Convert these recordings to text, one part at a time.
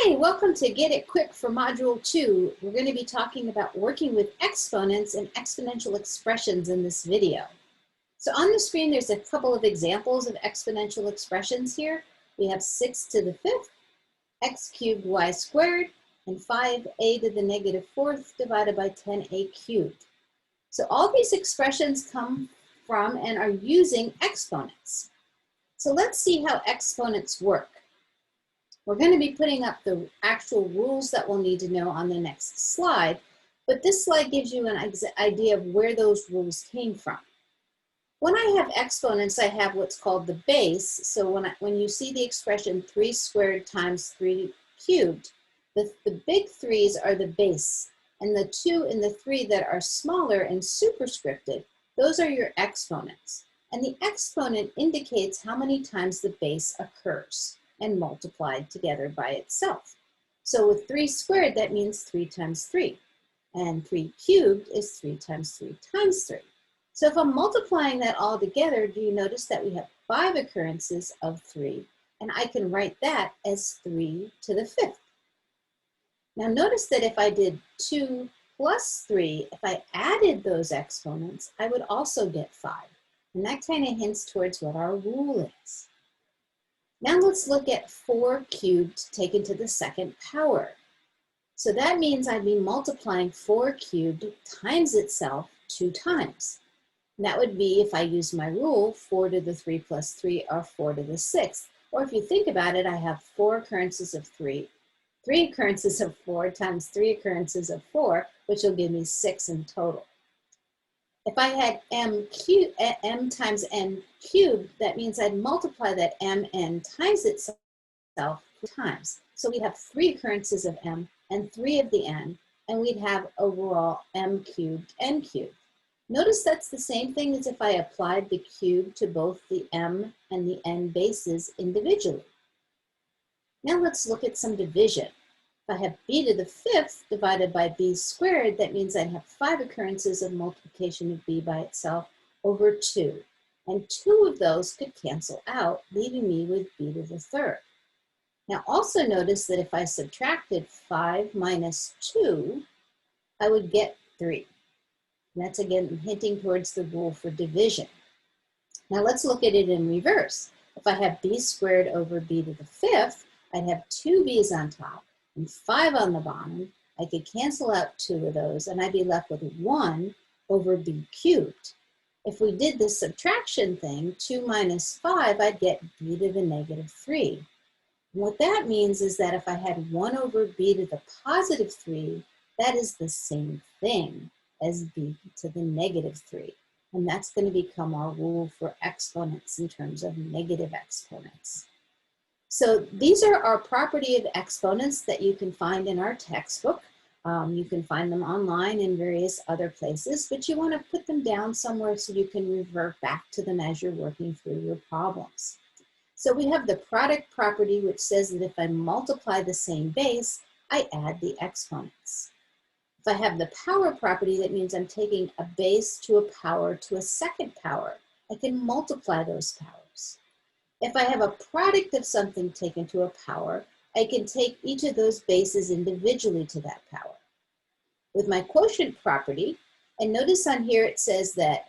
Hi, welcome to Get It Quick for Module 2. We're going to be talking about working with exponents and exponential expressions in this video. So on the screen, there's a couple of examples of exponential expressions here. We have 6 to the 5th, x cubed y squared, and 5a to the negative 4th divided by 10a cubed. So all these expressions come from and are using exponents. So let's see how exponents work. We're going to be putting up the actual rules that we'll need to know on the next slide, but this slide gives you an idea of where those rules came from. When I have exponents, I have what's called the base. So when you see the expression 3 squared times 3 cubed, the big 3's are the base, and the 2 and the 3 that are smaller and superscripted, those are your exponents. And the exponent indicates how many times the base occurs and multiplied together by itself. So with 3 squared, that means 3 times 3. And 3 cubed is 3 times 3 times 3. So if I'm multiplying that all together, do you notice that we have 5 occurrences of 3? And I can write that as 3 to the 5th. Now notice that if I did 2 plus 3, if I added those exponents, I would also get 5. And that kind of hints towards what our rule is. Now let's look at 4 cubed taken to the 2nd power. So that means I'd be multiplying 4 cubed times itself 2 times. And that would be, if I use my rule, 4 to the 3 plus 3 or 4 to the 6th. Or if you think about it, I have 4 occurrences of 3, 3 occurrences of 4 times 3 occurrences of 4, which will give me 6 in total. If I had m times n cubed, that means I'd multiply that mn times itself 2 times. So we'd have 3 occurrences of m and 3 of the n, and we'd have overall m cubed n cubed. Notice that's the same thing as if I applied the cube to both the m and the n bases individually. Now let's look at some division. If I have b to the 5th divided by b squared, that means I'd have 5 occurrences of multiplication of b by itself over 2. And 2 of those could cancel out, leaving me with b to the 3rd. Now also notice that if I subtracted 5 minus 2, I would get 3. And that's again hinting towards the rule for division. Now let's look at it in reverse. If I have b squared over b to the 5th, I'd have 2 b's on top and 5 on the bottom. I could cancel out 2 of those and I'd be left with 1 over b cubed. If we did the subtraction thing, 2 minus 5, I'd get b to the negative 3. And what that means is that if I had 1 over b to the positive 3, that is the same thing as b to the negative 3. And that's going to become our rule for exponents in terms of negative exponents. So these are our property of exponents that you can find in our textbook. You can find them online in various other places, but you want to put them down somewhere so you can revert back to them as you're working through your problems. So we have the product property, which says that if I multiply the same base, I add the exponents. If I have the power property, that means I'm taking a base to a power to a 2nd power. I can multiply those powers. If I have a product of something taken to a power, I can take each of those bases individually to that power. With my quotient property, and notice on here it says that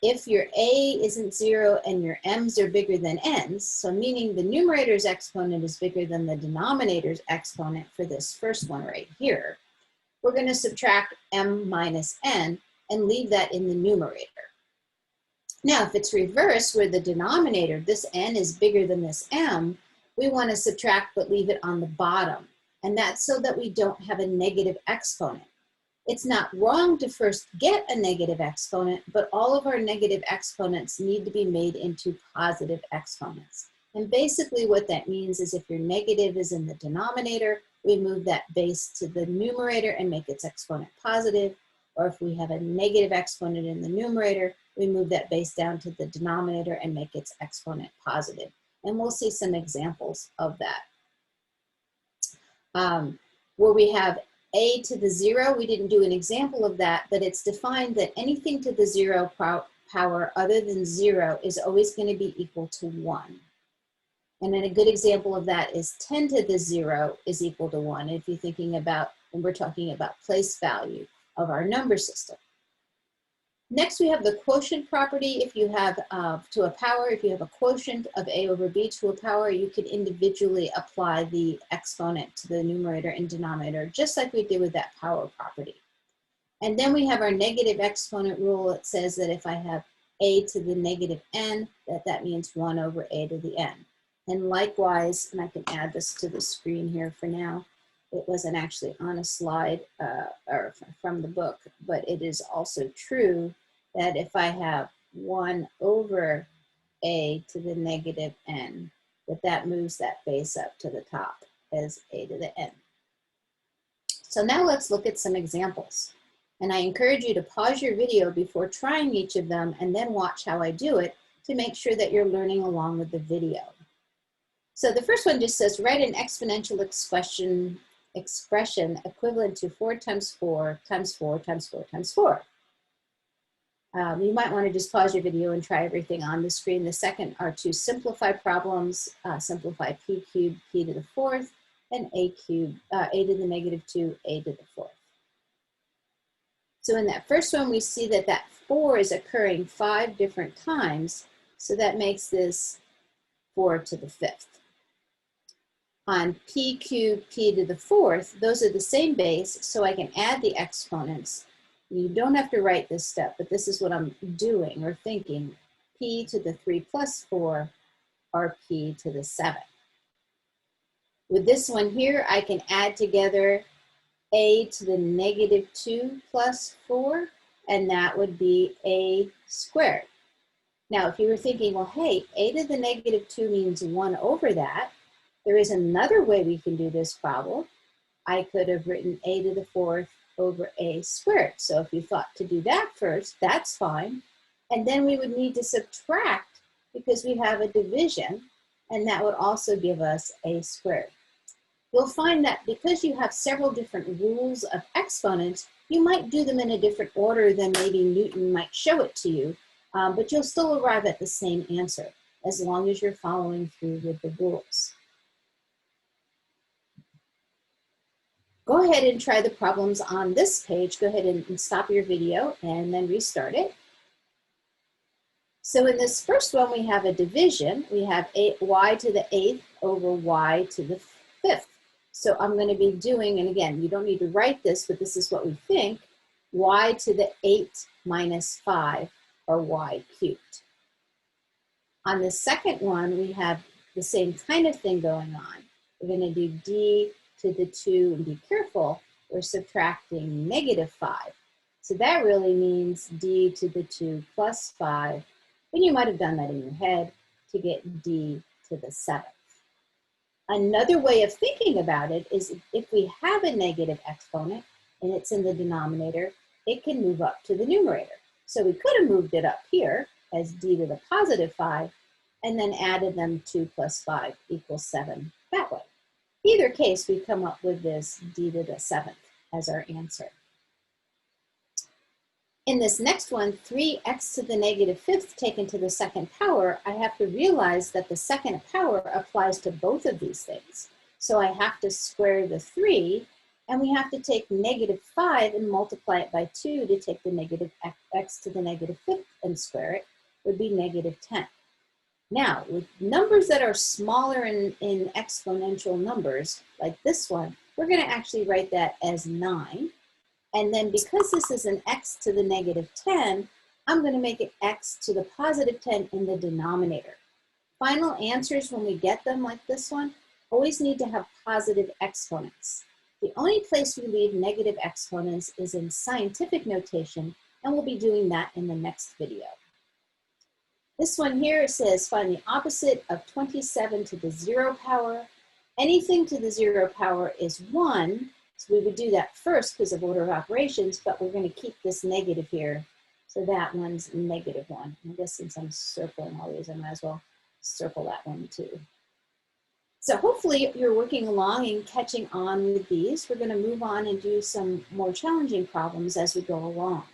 if your a isn't 0 and your m's are bigger than n's, so meaning the numerator's exponent is bigger than the denominator's exponent for this first one right here, we're going to subtract m minus n and leave that in the numerator. Now, if it's reversed, where the denominator, this n is bigger than this m, we want to subtract but leave it on the bottom. And that's so that we don't have a negative exponent. It's not wrong to first get a negative exponent, but all of our negative exponents need to be made into positive exponents. And basically what that means is if your negative is in the denominator, we move that base to the numerator and make its exponent positive. Or if we have a negative exponent in the numerator, we move that base down to the denominator and make its exponent positive. And we'll see some examples of that. Where we have a to the 0, we didn't do an example of that, but it's defined that anything to the 0 power other than 0 is always going to be equal to 1. And then a good example of that is 10 to the 0 is equal to 1. If you're thinking about, when we're talking about place value of our number system. Next, we have the quotient property. If you have to a power, if you have a quotient of a over b to a power, you can individually apply the exponent to the numerator and denominator, just like we did with that power property. And then we have our negative exponent rule. It says that if I have a to the negative n, that means 1 over a to the n. And likewise, and I can add this to the screen here for now, it wasn't actually on a slide or from the book, but it is also true that if I have 1 over a to the negative n, that moves that base up to the top as a to the n. So now let's look at some examples. And I encourage you to pause your video before trying each of them and then watch how I do it to make sure that you're learning along with the video. So the first one just says, write an exponential expression equivalent to 4 times 4 times 4 times 4 times 4. You might want to just pause your video and try everything on the screen. The second are to simplify problems, simplify p cubed, p to the 4th, and a cubed, a to the negative 2, a to the 4th. So in that first one, we see that that 4 is occurring 5 different times. So that makes this 4 to the 5th. On p cubed, p to the 4th, those are the same base, so I can add the exponents. You don't have to write this step, but this is what I'm doing or thinking. P to the 3 plus 4 or p to the 7. With this one here, I can add together a to the negative 2 plus 4, and that would be a squared. Now, if you were thinking, well, hey, a to the negative 2 means 1 over that, there is another way we can do this problem. I could have written a to the 4th over a squared. So if you thought to do that first, that's fine. And then we would need to subtract because we have a division, and that would also give us a squared. You'll find that because you have several different rules of exponents, you might do them in a different order than maybe Newton might show it to you, but you'll still arrive at the same answer as long as you're following through with the rules. Go ahead and try the problems on this page. Go ahead and stop your video and then restart it. So in this first one, we have a division. We have y to the 8th over y to the 5th. So I'm going to be doing, and again, you don't need to write this, but this is what we think, y to the 8 minus 5, or y cubed. On the second one, we have the same kind of thing going on. We're going to do d to the 2, and be careful, we're subtracting negative 5. So that really means d to the 2 plus 5, and you might have done that in your head to get d to the 7th. Another way of thinking about it is if we have a negative exponent and it's in the denominator, it can move up to the numerator. So we could have moved it up here as d to the positive 5 and then added them 2 plus 5 equals 7 that way. Either case, we come up with this d to the 7th as our answer. In this next one, 3x to the negative 5th taken to the second power, I have to realize that the second power applies to both of these things. So I have to square the 3, and we have to take negative 5 and multiply it by 2 to take the negative x to the negative 5th and square it, would be negative 10. Now, with numbers that are smaller in exponential numbers, like this one, we're going to actually write that as 9. And then because this is an x to the negative 10, I'm going to make it x to the positive 10 in the denominator. Final answers, when we get them like this one, always need to have positive exponents. The only place we leave negative exponents is in scientific notation, and we'll be doing that in the next video. This one here says, find the opposite of 27 to the 0 power. Anything to the 0 power is 1. So we would do that first because of order of operations, but we're going to keep this negative here. So that one's negative 1. I guess since I'm circling all these, I might as well circle that one too. So hopefully you're working along and catching on with these. We're going to move on and do some more challenging problems as we go along.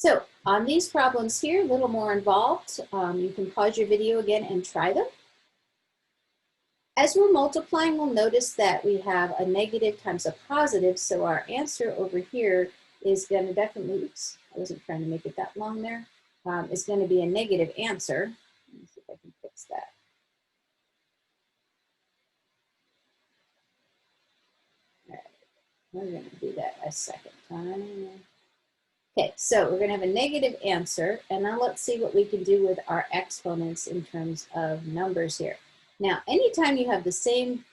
So on these problems here, a little more involved, you can pause your video again and try them. As we're multiplying, we'll notice that we have a negative times a positive, so our answer over here is going to definitely, oops, I wasn't trying to make it that long there, is going to be a negative answer. Let me see if I can fix that. All right, we're going to do that a second time. Okay, so we're going to have a negative answer, and now let's see what we can do with our exponents in terms of numbers here. Now, anytime you have the same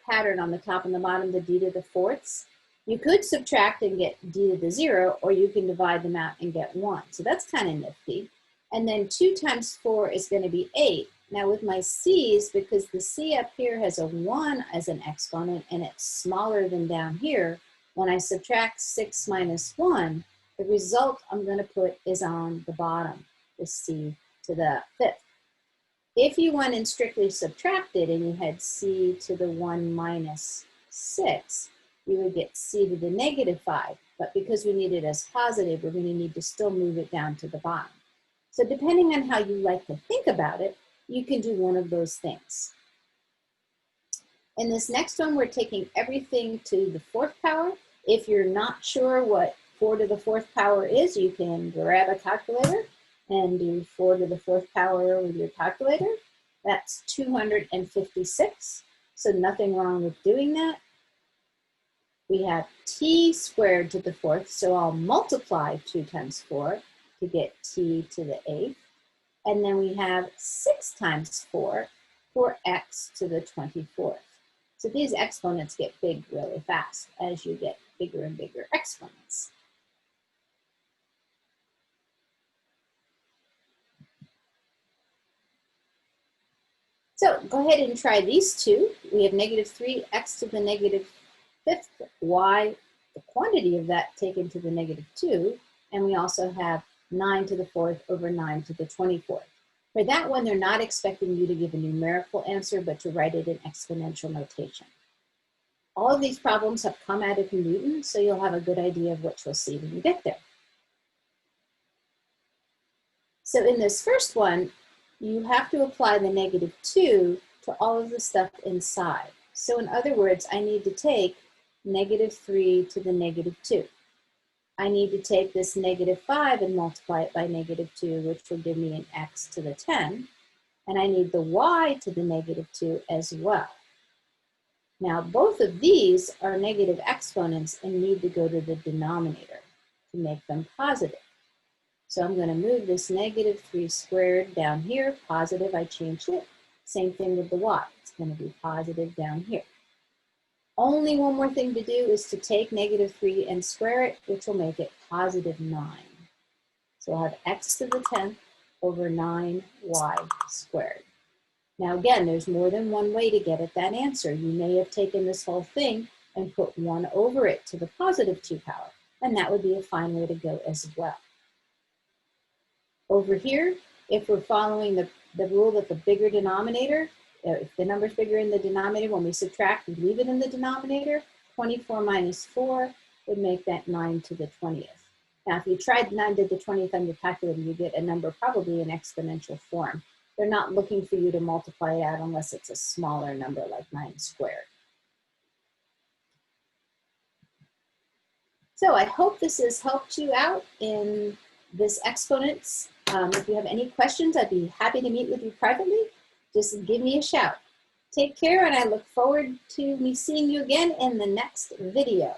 pattern on the top and the bottom, the d to the fourths, you could subtract and get d to the 0, or you can divide them out and get 1. So that's kind of nifty. And then 2 times 4 is going to be 8. Now with my c's, because the c up here has a 1 as an exponent and it's smaller than down here, when I subtract 6 minus 1, the result I'm going to put is on the bottom, the c to the 5th. If you went and strictly subtracted and you had c to the 1 minus 6, you would get c to the negative 5. But because we need it as positive, we're going to need to still move it down to the bottom. So depending on how you like to think about it, you can do one of those things. In this next one, we're taking everything to the 4th power. If you're not sure what 4 to the 4th power is, you can grab a calculator and do 4 to the 4th power with your calculator. That's 256, so nothing wrong with doing that. We have t squared to the 4th, so I'll multiply 2 times 4 to get t to the 8th. And then we have 6 times 4 for x to the 24th. So these exponents get big really fast as you get bigger and bigger exponents. So go ahead and try these two. We have negative 3x to the negative 5th, y, the quantity of that taken to the negative 2, and we also have 9 to the 4th over 9 to the 24th. For that one, they're not expecting you to give a numerical answer, but to write it in exponential notation. All of these problems have come out of Newton, so you'll have a good idea of what you'll see when you get there. So in this first one, you have to apply the negative 2 to all of the stuff inside. So in other words, I need to take negative 3 to the negative 2. I need to take this negative 5 and multiply it by negative 2, which will give me an x to the 10. And I need the y to the negative 2 as well. Now, both of these are negative exponents and need to go to the denominator to make them positive. So I'm going to move this negative 3 squared down here, positive, I changed it. Same thing with the y, it's going to be positive down here. Only one more thing to do is to take negative 3 and square it, which will make it positive 9. So I'll have x to the 10th over 9y squared. Now again, there's more than one way to get at that answer. You may have taken this whole thing and put 1 over it to the positive 2 power, and that would be a fine way to go as well. Over here, if we're following the rule that the bigger denominator, if the number's bigger in the denominator, when we subtract, we leave it in the denominator. 24 minus 4 would make that 9 to the 20th. Now, if you tried 9 to the 20th on your calculator, you get a number probably in exponential form. They're not looking for you to multiply it out unless it's a smaller number like 9 squared. So I hope this has helped you out in this exponents. If you have any questions, I'd be happy to meet with you privately. Just give me a shout. Take care, and I look forward to me seeing you again in the next video.